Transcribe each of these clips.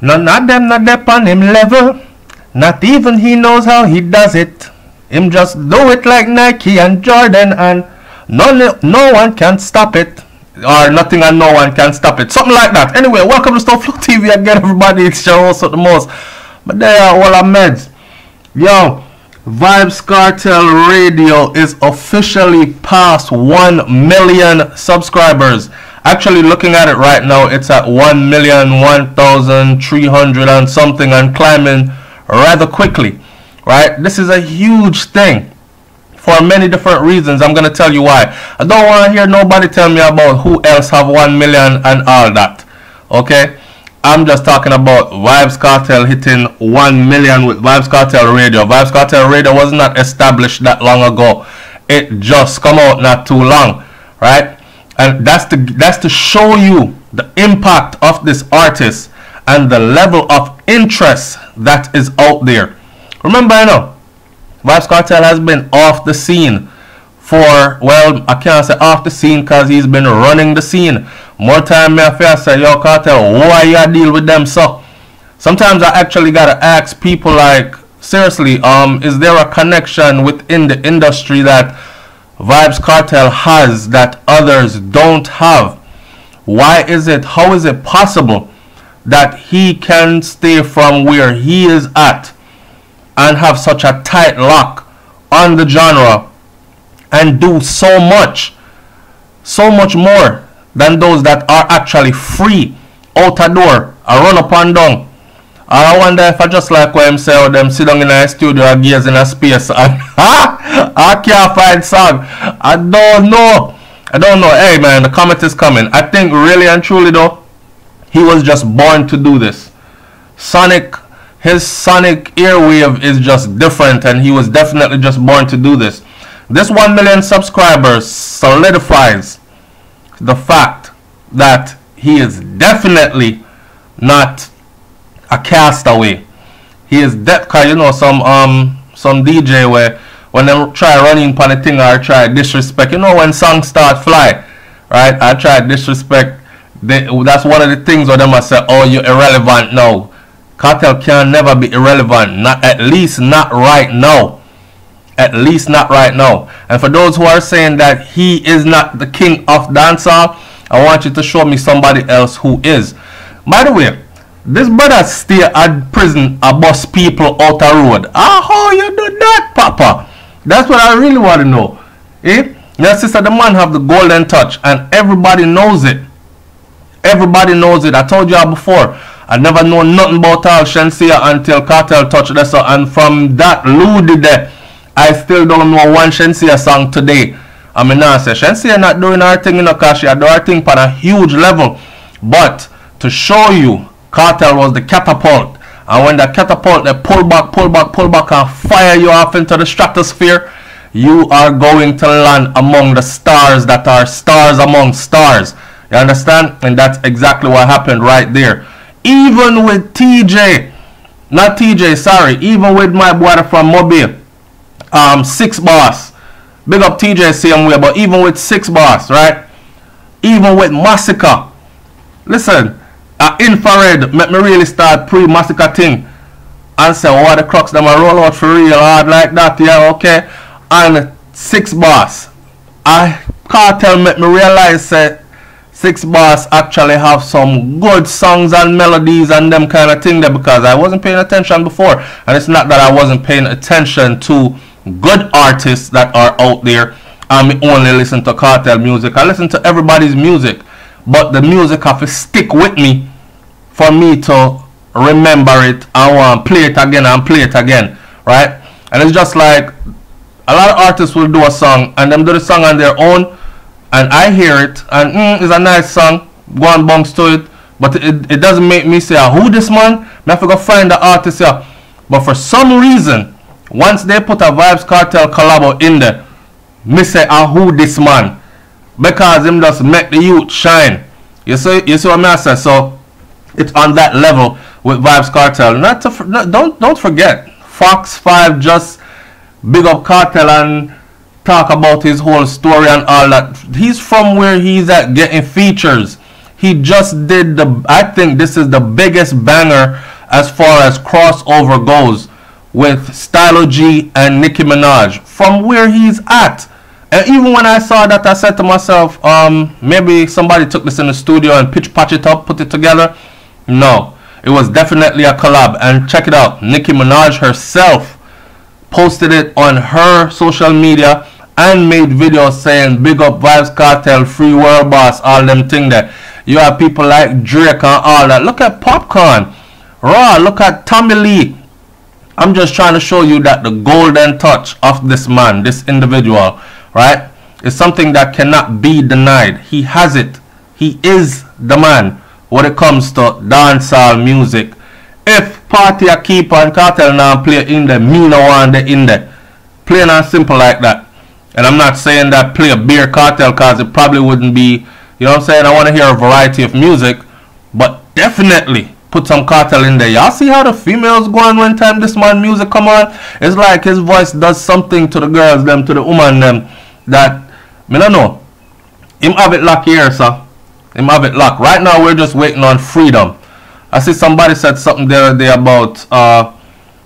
None of them not dep on him level. Not even he knows how he does it. Him just do it like Nike and Jordan, and no one can stop it. Or nothing and no one can stop it. Something like that. Anyway, welcome to SouFLoTV again, everybody. It's your host at the most. But there are all our meds. Yo, Vybz Kartel Radio is officially past 1 million subscribers. Actually, looking at it right now, it's at 1,001,300 and something, and climbing rather quickly. Right? This is a huge thing for many different reasons. I'm gonna tell you why. I don't want to hear nobody tell me about who else have 1 million and all that. Okay? I'm just talking about Vybz Kartel hitting 1 million with Vybz Kartel Radio. Vybz Kartel Radio was not established that long ago. It just come out not too long, right? And that's to show you the impact of this artist and the level of interest that is out there. Remember, you know, Vybz Kartel has been off the scene for, well, I can't say off the scene because he's been running the scene. More time me I feel say, yo, Kartel, why you deal with them so? Sometimes I actually gotta ask people like, seriously, is there a connection within the industry that Vybz Kartel has that others don't have? Why is it, how is it possible that he can stay from where he is at and have such a tight lock on the genre and do so much more than those that are actually free out the door, a run up and down? I wonder if I just like what him say, or them sit down in a studio and gaze in a space and I can't find song. I don't know. Hey man, the comment is coming. I think really and truly though, he was just born to do this. His sonic airwave is just different, and he was definitely just born to do this. This 1 million subscribers solidifies the fact that he is definitely not a castaway. He is cause you know some DJ where when they try running on the thing or try disrespect, you know, when songs start fly, right? I try disrespect. That's one of the things where they must say, oh, you're irrelevant now. Kartel can never be irrelevant, at least not right now. At least not right now. And for those who are saying that he is not the king of dancehall, I want you to show me somebody else who is. By the way, this brother stay at prison and bust people out the road. How you do that, Papa? That's what I really want to know. Eh? Your sister, the man have the golden touch, and everybody knows it. Everybody knows it. I told you before. I never know nothing about all Shenseea until Kartel touched this, and from that Ludi there, I still don't know one Shenseea song today. I mean, I say Shenseea not doing her thing in a cash, she do her thing on a huge level. But to show you, Kartel was the catapult, and when the catapult they pull back and fire you off into the stratosphere, you are going to land among the stars that are stars among stars. You understand? And that's exactly what happened right there. Even with TJ, not TJ, sorry, even with my brother from Mobile, 6 Boss, big up TJ same way, but even with 6 Boss, right? Even with Massacre, listen, Infrared make me really start pre-Massacre thing and say, oh, the crux them a roll out for real hard like that, yeah, okay. And 6 Boss, Kartel make me realize that 6 Boss actually have some good songs and melodies and them kind of thing there, because I wasn't paying attention before. And it's not that I wasn't paying attention to good artists that are out there. I only listen to Kartel music. I listen to everybody's music, but the music have to stick with me for me to remember it. I want to play it again and play it again, right? And it's just like a lot of artists will do a song and them do the song on their own, and I hear it and it's a nice song, go and bounce to it, but it doesn't make me say, who this man? I have to go find the artist here. But for some reason, once they put a Vybz Kartel collabo in there, me say, who this man? Because him just make the youth shine. You see what I say? So it's on that level with Vybz Kartel. Don't forget, Fox 5 just big up Kartel and talk about his whole story and all that. He's from where he's at getting features. he just did I think this is the biggest banger as far as crossover goes with Stylo G and Nicki Minaj from where he's at. And even when I saw that, I said to myself, maybe somebody took this in the studio and patch it up, put it together. No, it was definitely a collab. And check it out, Nicki Minaj herself posted it on her social media and made videos saying big up Vybz Kartel, Free World Boss, all them thing there. You have people like Drake and all that. Look at Popcorn, Raw, look at Tommy Lee. I'm just trying to show you that the golden touch of this man, this individual, right, is something that cannot be denied. He has it. He is the man when it comes to dancehall music. If Party a keep and Cartel now play in the, me no want the in the. Plain and simple like that. And I'm not saying that play a beer Cartel because it probably wouldn't be, you know what I'm saying? I want to hear a variety of music, but definitely put some Cartel in there. Y'all see how the females go on when time this man music come on? It's like his voice does something to the girls, them, to the woman, them, that, me don't know. Him have it locked here, sir. Him have it locked. Right now, we're just waiting on freedom. I see somebody said something the other day about,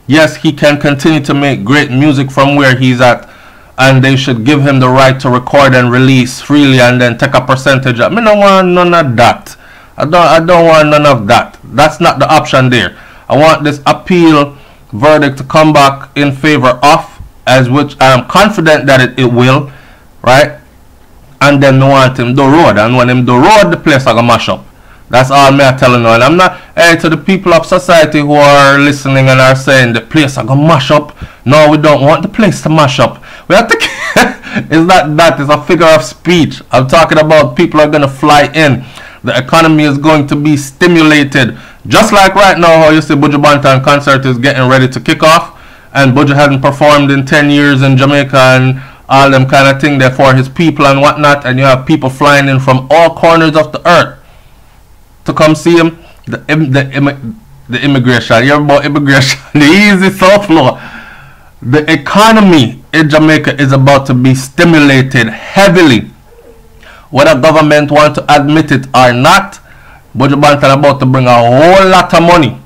yes, he can continue to make great music from where he's at, and they should give him the right to record and release freely and then take a percentage of. Me don't want none of that. I don't want none of that. That's not the option there. I want this appeal verdict to come back in favor of, as which I am confident that it will, right? And then me want him do road, and when him do road, the place I gonna mash up. That's all me I telling you. And I'm not, hey, to the people of society who are listening and are saying the place I gonna mash up. No, we don't want the place to mash up. We have to. It's not that. It's a figure of speech. I'm talking about people are gonna fly in. The economy is going to be stimulated. Just like right now, how you see Buju Banton concert is getting ready to kick off, and Buju hasn't performed in 10 years in Jamaica and all them kind of thing there for his people and whatnot, and you have people flying in from all corners of the earth to come see him. The immigration, you hear about immigration, the easy SouFlo. The economy in Jamaica is about to be stimulated heavily. Whether government want to admit it or not, Buju Banton about to bring a whole lot of money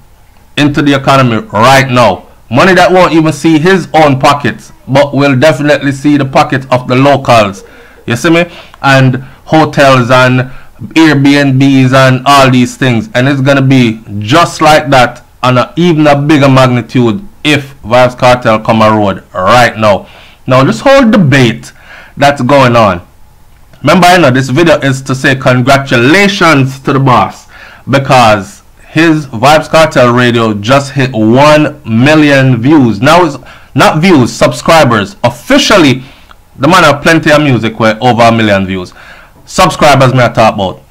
into the economy right now. Money that won't even see his own pockets, but will definitely see the pockets of the locals. You see me? And hotels and Airbnbs and all these things. And it's going to be just like that on even a bigger magnitude if Vybz Kartel come a road right now. Now this whole debate that's going on. Remember, I know this video is to say congratulations to the boss, because his Vybz Kartel radio just hit 1 million views. Now it's not views, subscribers. Officially, the man have plenty of music with over 1 million views. Subscribers may I talk about.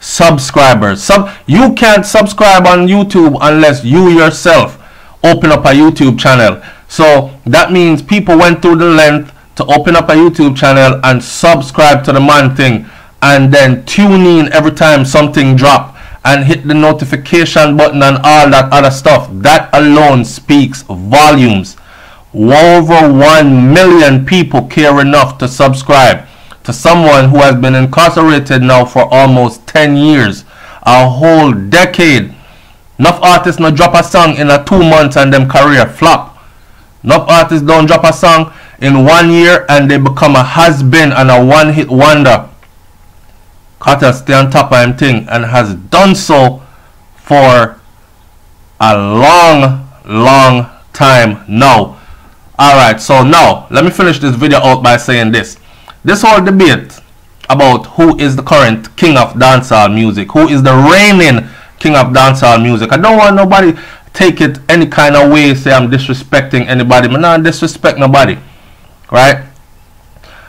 Subscribers. You can't subscribe on YouTube unless you yourself open up a YouTube channel. So that means people went through the length to open up a YouTube channel and subscribe to the man thing, and then tune in every time something drop and hit the notification button and all that other stuff. That alone speaks volumes. Over 1 million people care enough to subscribe to someone who has been incarcerated now for almost 10 years, a whole decade. Enough artists not drop a song in a 2 months and them career flop. Enough artists don't drop a song in 1 year and they become a has-been and a one-hit wonder. Cartel stay on top of him thing and has done so for a long time now. Alright, so now let me finish this video out by saying this. This whole debate about who is the current king of dancehall music, who is the reigning king of dancehall music. I don't want nobody take it any kind of way, say I'm disrespecting anybody. I'm not disrespect nobody. Right?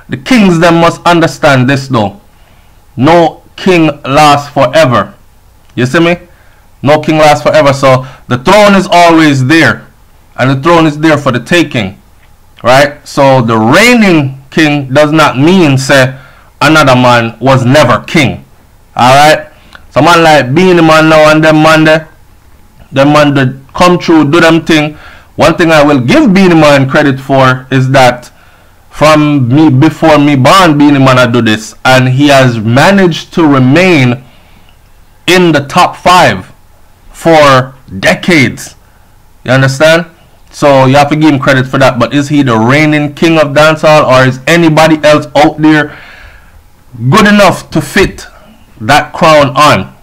The kings them must understand this though. No king lasts forever. You see me? No king lasts forever. So the throne is always there. And the throne is there for the taking. Right? So the reigning king does not mean say another man was never king. Alright? Someone like Beanie Man now and them man there. Them man that come through, do them thing. One thing I will give Beanie Man credit for is that from me, before me born, Beanie Man I do this, and he has managed to remain in the top 5 for decades. You understand? So you have to give him credit for that. But is he the reigning king of dancehall, or is anybody else out there good enough to fit that crown on?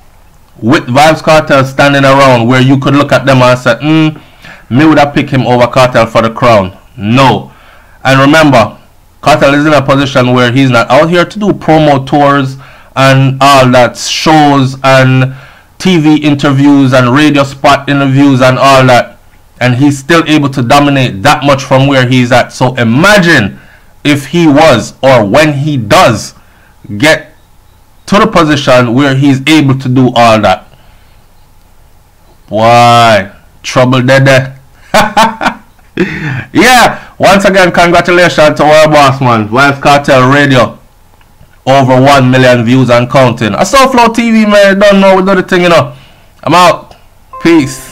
With Vybz Kartel standing around where you could look at them and say, me would have picked him over Kartel for the crown. No. And remember, Kartel is in a position where he's not out here to do promo tours and all that, shows and TV interviews and radio spot interviews and all that, and he's still able to dominate that much from where he's at. So imagine if he was, or when he does get to the position where he's able to do all that. Why? Trouble there. Yeah, once again, congratulations to our boss, man. Vybz Kartel Radio. Over 1 million views and counting. I SouFLoTV, man. Don't know, we do the thing, you know. I'm out. Peace.